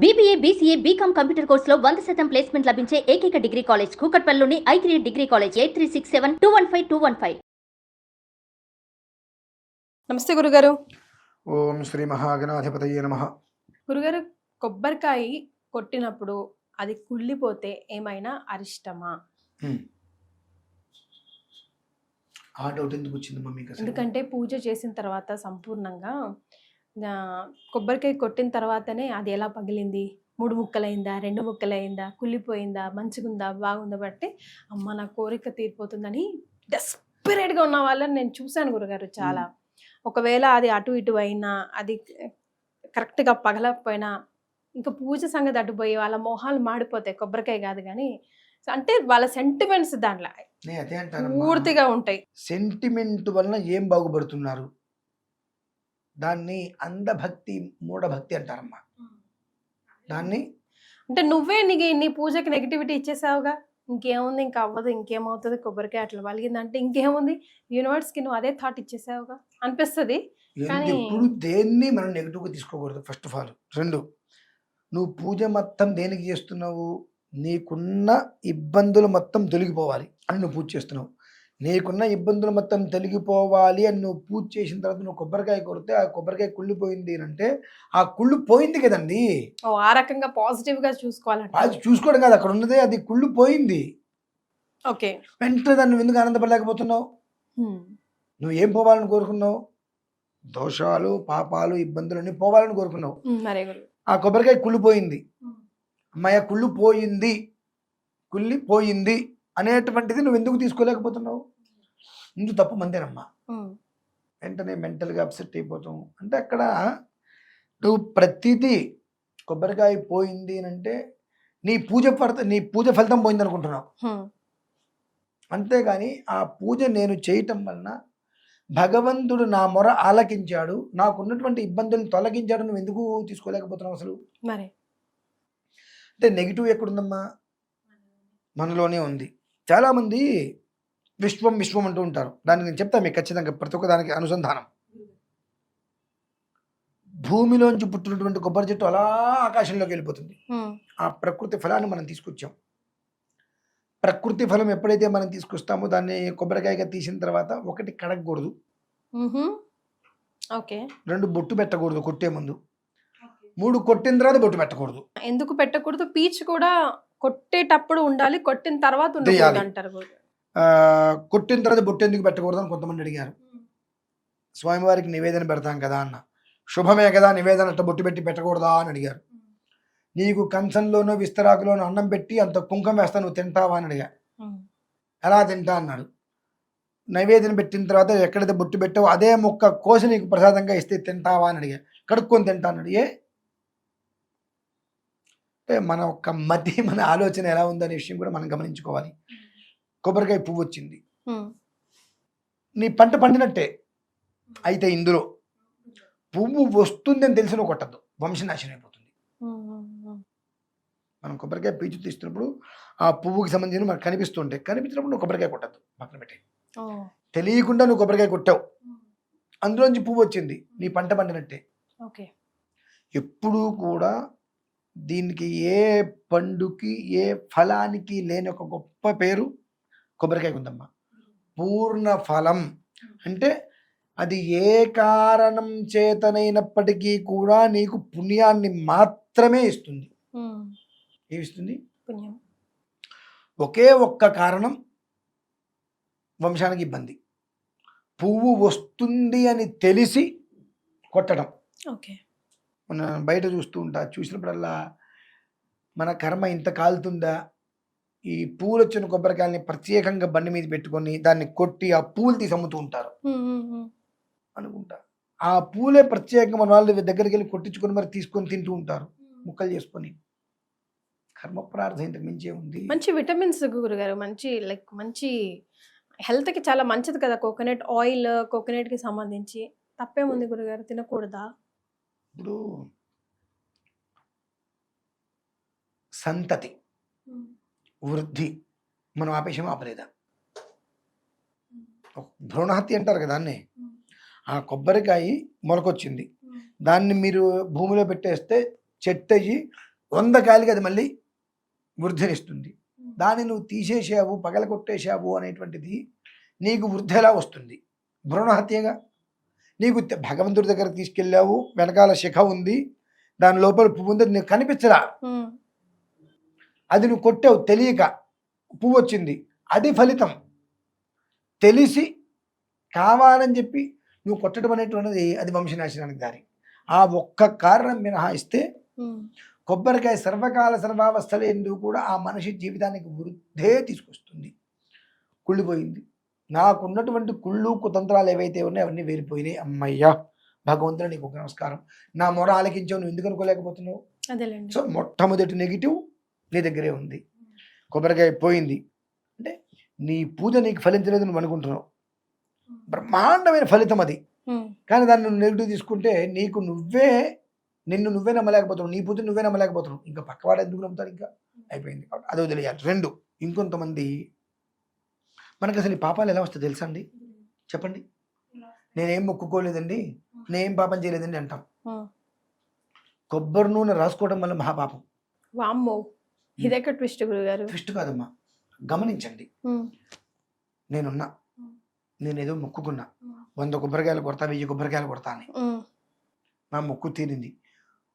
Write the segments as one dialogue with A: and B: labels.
A: BBA, BCA, BCom computer కోర్సులో 100% placement లభించే ఏకైక డిగ్రీ కాలేజ్ కూకట్పల్లిలోని i3 డిగ్రీ కాలేజ్ 8367215215.
B: నమస్తే గురుగారు.
C: ఓం శ్రీ మహాగణాధిపతయే నమః.
B: గురుగారు, కొబ్బరికాయ కొట్టినప్పుడు అది కుళ్ళిపోతే ఏమైనా అరిష్టమా?
C: ఆ డౌట్ ఎందుకు వచ్చిందమ్మా మీకు అసలు?
B: ఎందుకంటే పూజ చేసిన తర్వాత సంపూర్ణంగా కొబ్బరికాయ కొట్టిన తర్వాతనే అది ఎలా పగిలింది, 3 ముక్కలైందా, 2 ముక్కలైందా, కుళ్ళిపోయిందా, మంచిగుందా, బాగుందా బట్టి అమ్మ నా కోరిక తీరిపోతుందని డెస్పరేట్గా ఉన్న వాళ్ళని నేను చూశాను గురుగారు చాలా. ఒకవేళ అది అటు ఇటు అయినా, అది కరెక్ట్గా పగలకపోయినా ఇంకా పూజ సంగతి అడ్డుపోయి వాళ్ళ మొహాలు మాడిపోతాయి. కొబ్బరికాయ కాదు కానీ అంటే వాళ్ళ సెంటిమెంట్స్ దాంట్లో
C: అదే అంటాను,
B: పూర్తిగా ఉంటాయి.
C: సెంటిమెంట్ వలన ఏం బాగుపడుతున్నారు? దాన్ని అంధభక్తి, మూఢభక్తి అంటారమ్మా. దాన్ని
B: అంటే నువ్వే నీ పూజకి నెగిటివిటీ ఇచ్చేసావుగా, ఇంకేముంది, ఇంకా అవ్వదు, ఇంకేమవుతుంది, కొబ్బరికాయ అట్లా వలిగిందంటే ఇంకేముంది, యూనివర్స్కి నువ్వు అదే థాట్ ఇచ్చేసావుగా అనిపిస్తుంది. కానీ
C: ఎప్పుడు దేన్ని మనం నెగిటివ్గా తీసుకోకూడదు. First of all. 2, నువ్వు పూజ మొత్తం దేనికి చేస్తున్నావు? నీకున్న ఇబ్బందులు మొత్తం తొలగిపోవాలి అని నువ్వు పూజ చేస్తున్నావు. నీకున్న ఇబ్బందులు మొత్తం తొలగిపోవాలి అని నువ్వు పూజ చేసిన తర్వాత నువ్వు కొబ్బరికాయ కొడితే ఆ కొబ్బరికాయ కుళ్ళిపోయింది అంటే ఆ కుళ్ళు పోయింది కదండి.
B: ఆ రకంగా పాజిటివ్గా చూసుకోవాలంటే
C: అది చూసుకోవడం కాదు, అక్కడ ఉన్నదే అది కుళ్ళు పోయింది.
B: ఓకే,
C: వెంటనే దాన్ని నువ్వు ఎందుకు ఆనందపడలేకపోతున్నావు? నువ్వు ఏం పోవాలని కోరుకున్నావు? దోషాలు, పాపాలు, ఇబ్బందులు అన్నీ పోవాలని కోరుకున్నావు. ఆ కొబ్బరికాయ కుళ్ళిపోయింది, అమ్మాయ కుళ్ళిపోయింది అనేటువంటిది నువ్వు ఎందుకు తీసుకోలేకపోతున్నావు? ముందు తప్పు మందేనమ్మా. వెంటనే మెంటల్గా అప్సెట్ అయిపోతాం. అంటే అక్కడ నువ్వు ప్రతిదీ కొబ్బరికాయ పోయింది అంటే నీ పూజ ఫలితం పోయింది అనుకుంటున్నావు. అంతేగాని ఆ పూజ నేను చేయటం వలన భగవంతుడు నా మొర ఆలకించాడు, నాకున్నటువంటి ఇబ్బందులను తొలగించాడు, నువ్వు ఎందుకు తీసుకోలేకపోతున్నావు అసలు?
B: మరి
C: అంటే నెగిటివ్ ఎక్కడుందమ్మా? మనలోనే ఉంది. చాలామంది విశ్వం అంటూ ఉంటారు. దాన్ని నేను చెప్తాను మీకు ఖచ్చితంగా, ప్రతి ఒక్క దానికి అనుసంధానం. భూమిలోంచి పుట్టినటువంటి కొబ్బరి చెట్టు అలా ఆకాశంలోకి వెళ్ళిపోతుంది. ఆ ప్రకృతి ఫలాన్ని మనం తీసుకొచ్చాం. ప్రకృతి ఫలం ఎప్పుడైతే మనం తీసుకొస్తామో దాన్ని కొబ్బరికాయగా తీసిన తర్వాత 1 కడగకూడదు, 2 బొట్టు పెట్టకూడదు కొట్టే ముందు, 3 కొట్టిన తర్వాత బొట్టు పెట్టకూడదు.
B: ఎందుకు పెట్టకూడదు? పీచ్ కూడా కొట్టేటప్పుడు ఉండాలి, కొట్టిన తర్వాత ఉండకూడదు అంటారు.
C: కొట్టిన తర్వాత బొట్టు ఎందుకు పెట్టకూడదు అని కొంతమంది అడిగారు. స్వామివారికి నివేదన పెడతాం కదా అన్న, శుభమే కదా నివేదన, అట్ట బొట్టు పెట్టి పెట్టకూడదా అని అడిగారు. నీకు కంచంలోనో విస్తరాకులోనో అన్నం పెట్టి అంత కుంకం వేస్తా, నువ్వు తింటావా అని అడిగా. ఎలా తింటా అన్నాడు. నైవేద్యం పెట్టిన తర్వాత ఎక్కడైతే బొట్టు పెట్టావో అదే ముక్క కోసి నీకు ప్రసాదంగా ఇస్తే తింటావా అని అడిగా. కడుక్కొని తింటా అన్నాడు. అంటే మన ఒక్క మన ఆలోచన ఎలా ఉందనే విషయం కూడా మనం గమనించుకోవాలి. కొబ్బరికాయ పువ్వు వచ్చింది, నీ పంట పండినట్టే. అయితే ఇందులో పువ్వు వస్తుంది అని తెలిసిన కొట్టద్దు, వంశనాశనం అయిపోతుంది. మనం కొబ్బరికాయ పీచు తీస్తున్నప్పుడు ఆ పువ్వుకి సంబంధించిన మనకు కనిపిస్తుంటాయి, కనిపించినప్పుడు నువ్వు కొబ్బరికాయ కొట్టద్దు, పక్కన పెట్టి. తెలియకుండా నువ్వు కొబ్బరికాయ కొట్టావు, అందులోంచి పువ్వు వచ్చింది, నీ పంట పండినట్టే. ఎప్పుడూ కూడా దీనికి ఏ పండుకి ఏ ఫలానికి లేని ఒక గొప్ప పేరు కొబ్బరికాయకు ఉందమ్మా. పూర్ణ ఫలం అంటే అది ఏ కారణం చేతనైనప్పటికీ కూడా నీకు పుణ్యాన్ని మాత్రమే ఇస్తుంది. ఏమిస్తుంది?
B: పుణ్యం.
C: ఒకే ఒక్క కారణం వంశానికి ఇబ్బంది. పువ్వు వస్తుంది అని తెలిసి కొట్టడం. మన బయట చూస్తూ ఉంటా, చూసినప్పుడల్లా మన కర్మ ఇంత కాలుతుందా, ఈ పూలు వచ్చిన కొబ్బరికాయల్ని ప్రత్యేకంగా బండి మీద పెట్టుకొని దాన్ని కొట్టి ఆ పూలు తీసి అమ్ముతూ ఉంటారు అనుకుంటా. ఆ పూలే ప్రత్యేకంగా మన వాళ్ళ దగ్గరికి వెళ్ళి కొట్టించుకొని మరి తీసుకొని తింటూ ఉంటారు, ముక్కలు చేసుకొని. కర్మ ప్రార్థన ఇంతకు మించే ఉంది.
B: మంచి విటమిన్స్ గురుగారు, మంచి హెల్త్కి చాలా మంచిది కదా కోకోనట్ ఆయిల్, కోకోనట్కి సంబంధించి. తప్పేముంది గురుగారు, తినకూడదా?
C: ఇప్పుడు సంతతి వృద్ధి మనం ఆపేసామో ఆపలేదా? భ్రూణహత్య అంటారు కదా దాన్ని. ఆ కొబ్బరికాయ మొలకొచ్చింది, దాన్ని మీరు భూమిలో పెట్టేస్తే చెట్టు అయ్యి 100 కాయలకి అది మళ్ళీ వృద్ధినిస్తుంది. దాన్ని నువ్వు తీసేసావు, పగలగొట్టేశావు అనేటువంటిది నీకు వృద్ధి ఎలా వస్తుంది? భ్రూణహత్యగా. నీకు భగవంతుడి దగ్గర తీసుకెళ్ళావు, వెనకాల శిఖ ఉంది, దాని లోపల పువ్వు ఉంది, నీకు కనిపించరా? అది నువ్వు కొట్టావు తెలియక, పువ్వు వచ్చింది, అది ఫలితం. తెలిసి కావాలని చెప్పి నువ్వు కొట్టడం అనేటువంటిది అది వంశనాశనానికి దారి. ఆ ఒక్క కారణం మినహాయిస్తే కొబ్బరికాయ సర్వకాల సర్వావస్థలు ఎందుకు కూడా ఆ మనిషి జీవితానికి వృద్ధే తీసుకొస్తుంది. కుళ్ళిపోయింది, నాకున్నటువంటి కుళ్ళు కుతంత్రాలు ఏవైతే ఉన్నాయో అవన్నీ వేరిపోయినాయి. అమ్మయ్యా భగవంతుడు నీకు ఒక నమస్కారం, నా మొర ఆలకించావు, నువ్వు ఎందుకు అనుకోలేకపోతున్నావు? సో మొట్టమొదటి నెగిటివ్ నీ దగ్గరే ఉంది. కొబ్బరికాయ పోయింది అంటే నీ పూజ నీకు ఫలించలేదు నువ్వు అనుకుంటున్నావు. బ్రహ్మాండమైన ఫలితం అది. కానీ దాన్ని నువ్వు నెగిటివ్ తీసుకుంటే నీకు నిన్ను నువ్వే నమ్మలేకపోతున్నావు, నీ పూజ నువ్వే నమ్మలేకపోతున్నావు. ఇంకా పక్కవాడు ఎందుకు నమ్ముతారు? ఇంకా అయిపోయింది. అదో తెలియాలి. 2, ఇంకొంతమంది మనకు అసలు ఈ పాపాలు ఎలా వస్తాయి తెలుసా అండి? చెప్పండి. నేనేం మొక్కుకోలేదండి, నేనేం పాపం చేయలేదండి అంటాం. కొబ్బరి నూనె రాసుకోవడం వల్ల మహాపాపం.
B: వామ్మో, ఇదెక్కడ ట్విస్ట్ గురుగారు?
C: ట్విస్ట్ కాదమ్మా, గమనించండి. నేనేదో మొక్కుకున్నా, 100 కొబ్బరికాయలు కొడతా, 1000 కొబ్బరికాయలు కొడతా అని. నా మొక్కు తీరింది,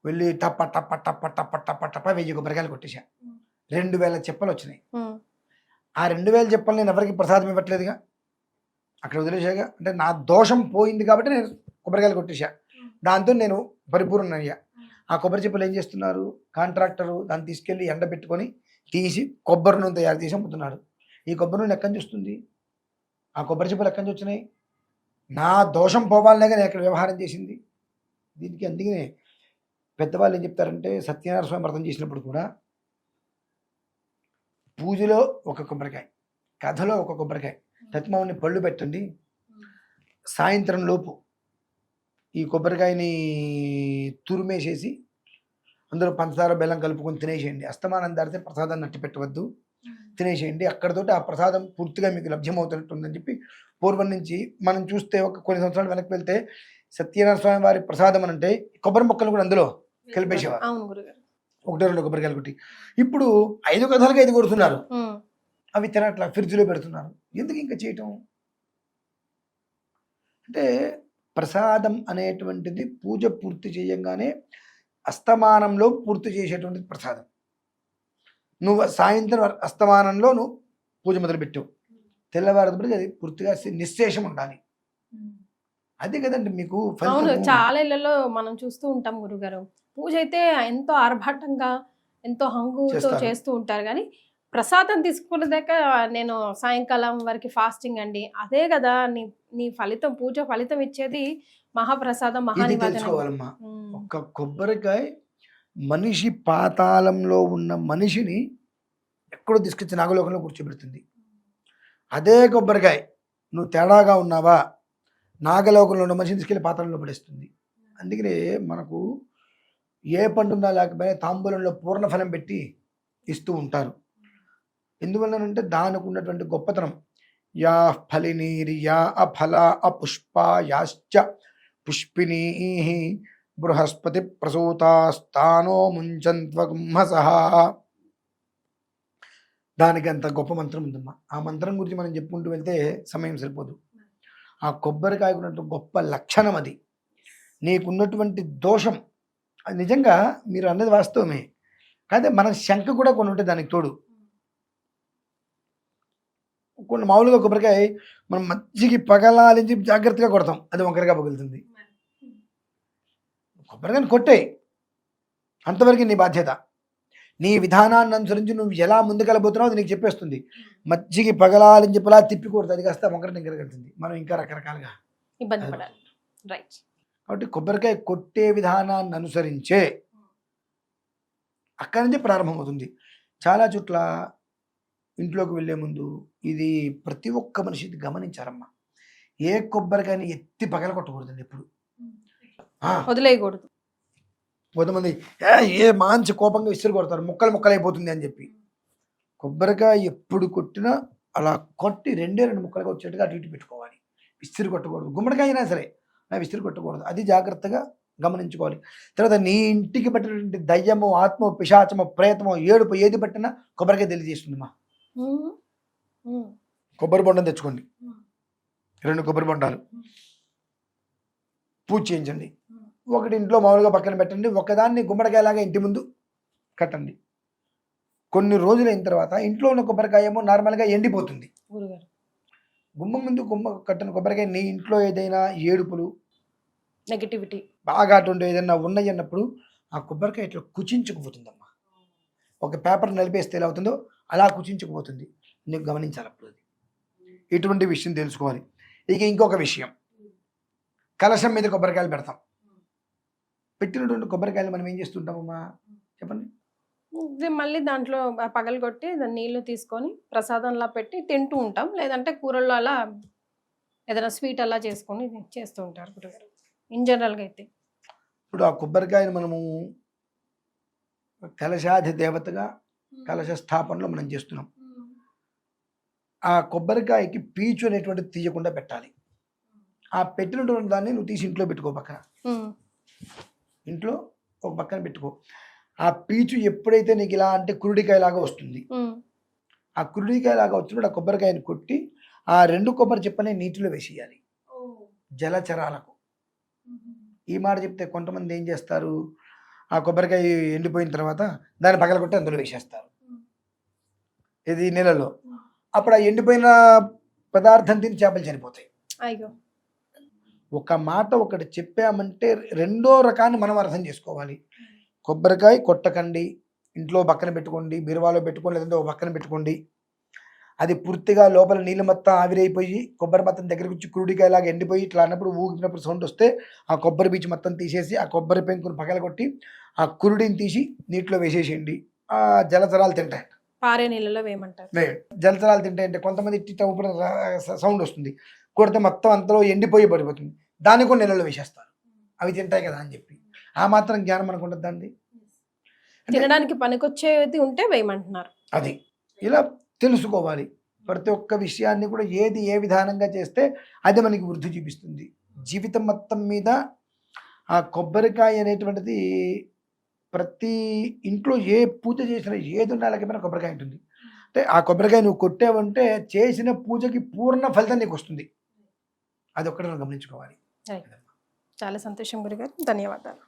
C: వెళ్ళి టప్ప టప్ప టప్ప టప్ప టప్ప టప్ప 1000 కొబ్బరికాయలు కొట్టేశా. 2000 చెప్పలు వచ్చినాయి. ఆ 2000 చెప్పలు నేను ఎవరికి ప్రసాదం ఇవ్వట్లేదుగా, అక్కడ వదిలేసాగా. అంటే నా దోషం పోయింది కాబట్టి నేను కొబ్బరికాయలు కొట్టేశా, దాంతో నేను పరిపూర్ణ అయ్యా. ఆ కొబ్బరి చెప్పలు ఏం చేస్తున్నారు? కాంట్రాక్టరు దాన్ని తీసుకెళ్ళి ఎండబెట్టుకొని తీసి కొబ్బరి నూనె తయారు చేసి అమ్ముతున్నాడు. ఈ కొబ్బరి నూనె ఎక్కడి నుంచి వస్తుంది? ఆ కొబ్బరి చెప్పలు ఎక్కడి నుంచి వచ్చినాయి? నా దోషం పోవాలనే నేను ఎక్కడ వ్యవహారం చేసింది. దీనికి అందుకనే పెద్దవాళ్ళు ఏం చెప్తారంటే, సత్యనారాయణ స్వామి వ్రతం చేసినప్పుడు కూడా పూజలో ఒక కొబ్బరికాయ, కథలో ఒక కొబ్బరికాయ, తత్మావుని పళ్ళు పెట్టండి, సాయంత్రం లోపు ఈ కొబ్బరికాయని తురిమేసేసి అందులో పంచదార బెల్లం కలుపుకొని తినేసేయండి. అస్తమానం దాడితే ప్రసాదాన్ని నట్టి పెట్టవద్దు, తినేసేయండి. అక్కడతోటి ఆ ప్రసాదం పూర్తిగా మీకు లభ్యమవుతున్నట్టుందని చెప్పి పూర్వం నుంచి మనం చూస్తే కొన్ని సంవత్సరాలు వెనక్కి వెళ్తే సత్యనారాయణ స్వామి వారి ప్రసాదం అని అంటే కొబ్బరి మొక్కలు కూడా అందులో కలిపేసేవారు. 1-2 కొబ్బరికాయలు కొట్టి. ఇప్పుడు 5 కథలకు 5 కొడుతున్నారు, అవి తినట్లా, ఫ్రిడ్జ్లో పెడుతున్నారు. ఎందుకు ఇంకా చేయటం? అంటే ప్రసాదం అనేటువంటిది పూజ పూర్తి చేయంగానే అస్తమానంలో పూర్తి చేసేటువంటిది ప్రసాదం. నువ్వు సాయంత్రం అస్తమానంలో నువ్వు పూజ మొదలుపెట్టావు, తెల్లవారుపడికి అది పూర్తిగా నిశ్శేషం ఉండాలి. అదే కదండి మీకు
B: అవును. చాలా ఇళ్లలో మనం చూస్తూ ఉంటాం గురుగారు, పూజ అయితే ఎంతో ఆర్భాటంగా ఎంతో హంగుతో చేస్తూ ఉంటారు, కానీ ప్రసాదం తీసుకునేదాకా నేను సాయంకాలం వరకు ఫాస్టింగ్ అండి. అదే కదా నీ ఫలితం, పూజ ఫలితం ఇచ్చేది మహాప్రసాదం,
C: తెలుసుకోవాలమ్మా. ఒక్క కొబ్బరికాయ మనిషి పాతాళంలో ఉన్న మనిషిని ఎక్కడో తీసుకొచ్చి నాగలోకంలో కూర్చోబెడుతుంది. అదే కొబ్బరికాయ నువ్వు తేడాగా ఉన్నావా, నాగలోకంలో ఉన్న మనిషిని తీసుకెళ్ళి పాతాళంలో పడేస్తుంది. అందుకనే మనకు ఏ పండున్నా లేకపోయినా తాంబూలంలో పూర్ణ ఫలం పెట్టి ఇస్తూ ఉంటారు. ఎందువల్లనంటే దానికి ఉన్నటువంటి గొప్పతనం. యా ఫలినీరి యా అఫల అపుష్ప యాశ్చ పుష్పినీ బృహస్పతి ప్రసూతాస్తానో ముంచంత్వగుంహసః. దానికి అంత గొప్ప మంత్రం ఉందమ్మా. ఆ మంత్రం గురించి మనం చెప్పుకుంటూ వెళ్తే సమయం సరిపోదు. ఆ కొబ్బరికాయకు ఉన్నటువంటి గొప్ప లక్షణం అది. నీకున్నటువంటి దోషం అది నిజంగా మీరు అన్నది వాస్తవమే, కానీ మన శంక కూడా కొన్ని ఉంటాయి దానికి తోడు. కొన్ని మామూలుగా కొబ్బరికాయ మనం మజ్జిగి పగలాలించి జాగ్రత్తగా కొడతాం, అది వంకరగా పగులుతుంది. కొబ్బరికాయని కొట్టాయి, అంతవరకు నీ బాధ్యత. నీ విధానాన్ని అనుసరించి నువ్వు ఎలా ముందుకెళ్ళబోతున్నావు అది నీకు చెప్పేస్తుంది. మజ్జిగి పగలాలించి పొలా తిప్పి కొడుతుంది, అది కాస్త వంకర దగ్గర కడుతుంది, మనం ఇంకా రకరకాలుగా
B: ఇబ్బంది పడాలి. రైట్.
C: కాబట్టి కొబ్బరికాయ కొట్టే విధానాన్ని అనుసరించే అక్కడి నుంచి ప్రారంభమవుతుంది. చాలా చోట్ల ఇంట్లోకి వెళ్ళే ముందు ఇది ప్రతి ఒక్క మనిషి గమనించారమ్మా, ఏ కొబ్బరికాయని ఎత్తి పగల కొట్టకూడదండి, ఎప్పుడు
B: వదిలేయకూడదు.
C: కొంతమంది ఏ మంచి కోపంగా విసిరి కొడతారు, ముక్కలు అయిపోతుంది అని చెప్పి. కొబ్బరికాయ ఎప్పుడు కొట్టినా అలా కొట్టి 2 ముక్కలుగా వచ్చేట్టుగా అటు ఇటు పెట్టుకోవాలి, విసిరి కొట్టకూడదు. గుమ్మడికాయ అయినా సరే విసిరి కొట్టకూడదు, అది జాగ్రత్తగా గమనించుకోవాలి. తర్వాత నీ ఇంటికి పట్టినటువంటి దయ్యము, ఆత్మ, పిశాచము, ప్రేతము, ఏడుపు ఏది పట్టినా కొబ్బరికాయ తెలియజేస్తుందమ్మా. కొబ్బరి బొండం తెచ్చుకోండి, 2 కొబ్బరి బొండాలు పూజ చేయించండి. ఒకటి ఇంట్లో మామూలుగా పక్కన పెట్టండి, ఒకదాన్ని గుమ్మడికాయలాగా ఇంటి ముందు కట్టండి. కొన్ని రోజులు అయిన తర్వాత ఇంట్లో ఉన్న కొబ్బరికాయ ఏమో నార్మల్గా ఎండిపోతుంది. గుమ్మం ముందు కట్టిన కొబ్బరికాయ నీ ఇంట్లో ఏదైనా ఏడుపులు,
B: నెగటివిటీ
C: బాగా అటువంటి ఏదైనా ఉన్నాయి అన్నప్పుడు ఆ కొబ్బరికాయ ఇట్లా కుచించుకుపోతుందమ్మా. ఒక పేపర్ నలిపేస్తే ఎలా అవుతుందో అలా కుచించుకుపోతుంది. నీకు గమనించాలి అప్పుడు అది. ఇటువంటి విషయం తెలుసుకోవాలి. ఇక ఇంకొక విషయం, కలశం మీద కొబ్బరికాయలు పెడతాం. పెట్టినటువంటి కొబ్బరికాయలు మనం ఏం చేస్తుంటామమ్మా చెప్పండి?
B: మళ్ళీ దాంట్లో పగలగొట్టి దాని నీళ్లు తీసుకొని ప్రసాదంలా పెట్టి తింటూ ఉంటాం, లేదంటే కూరల్లో అలా ఏదైనా స్వీట్ అలా చేసుకొని చేస్తూ ఉంటారు గురుగారు ఇన్ జనరల్గా అయితే.
C: ఇప్పుడు ఆ కొబ్బరికాయను మనము కలశాధి దేవతగా కలశ స్థాపనలో మనం చేస్తున్నాం. ఆ కొబ్బరికాయకి పీచు అనేటువంటిది తీయకుండా పెట్టాలి. ఆ పెట్టినటువంటి దాన్ని నువ్వు తీసి ఇంట్లో పెట్టుకో, పక్కన ఇంట్లో ఒక పక్కన పెట్టుకో. ఆ పీచు ఎప్పుడైతే నీకు ఇలా అంటే కురుడికాయలాగా వస్తుంది, ఆ కురుడికాయలాగా వచ్చినప్పుడు ఆ కొబ్బరికాయని కొట్టి ఆ 2 కొబ్బరి చెప్పని నీటిలో వేసేయాలి జలచరాలకు. ఈ మాట చెప్తే కొంతమంది ఏం చేస్తారు, ఆ కొబ్బరికాయ ఎండిపోయిన తర్వాత దాన్ని పగలగొట్టి అందులో వేసేస్తారు, ఇది నీళ్ళలో. అప్పుడు ఆ ఎండిపోయిన పదార్థం తిని చేపలు చనిపోతాయి.
B: అయ్యో,
C: ఒక మాట ఒకటి చెప్పామంటే 2వ రకాన్ని మనం అర్థం చేసుకోవాలి. కొబ్బరికాయ కొట్టకండి, ఇంట్లో పక్కన పెట్టుకోండి, బీరువాలో పెట్టుకోండి, లేదంటే ఒక పక్కన పెట్టుకోండి. అది పూర్తిగా లోపల నీళ్ళు మొత్తం ఆవిరైపోయి కొబ్బరి మొత్తం దగ్గరికి వచ్చి కురుడికాయలాగా ఎండిపోయి ఇట్లా అన్నప్పుడు ఊగినప్పుడు సౌండ్ వస్తే ఆ కొబ్బరి బీచు మొత్తం తీసేసి ఆ కొబ్బరి పెంకును పగలగొట్టి ఆ కురుడిని తీసి నీటిలో వేసేసేయండి. ఆ జలచరాలు తింటాయి.
B: పారే నీళ్ళలో వేయమంటారు.
C: జలచరాలు తింటాయంటే కొంతమంది ఇట్లా ఊపిన సౌండ్ వస్తుంది, కొడితే మొత్తం అంతలో ఎండిపోయి పడిపోతుంది, దాన్ని కూడా నీళ్ళలో వేసేస్తారు, అవి తింటాయి కదా అని చెప్పి. ఆ మాత్రం జ్ఞానం మనకు ఉండద్దండి.
B: తినడానికి పనికొచ్చేది ఉంటే వేయమంటున్నారు.
C: అది ఇలా తెలుసుకోవాలి. ప్రతి ఒక్క విషయాన్ని కూడా ఏది ఏ విధానంగా చేస్తే అది మనకి వృద్ధి చూపిస్తుంది. జీవితం మొత్తం మీద ఆ కొబ్బరికాయ అనేటువంటిది ప్రతి ఇంట్లో ఏ పూజ చేసినా ఏది ఉన్నా లేకపోయినా కొబ్బరికాయ ఉంటుంది. అంటే ఆ కొబ్బరికాయ నువ్వు కొట్టావంటే చేసిన పూజకి పూర్ణ ఫలితం నీకు వస్తుంది. అది ఒక్కటి గమనించుకోవాలి.
B: చాలా సంతోషం గురుగారు, ధన్యవాదాలు.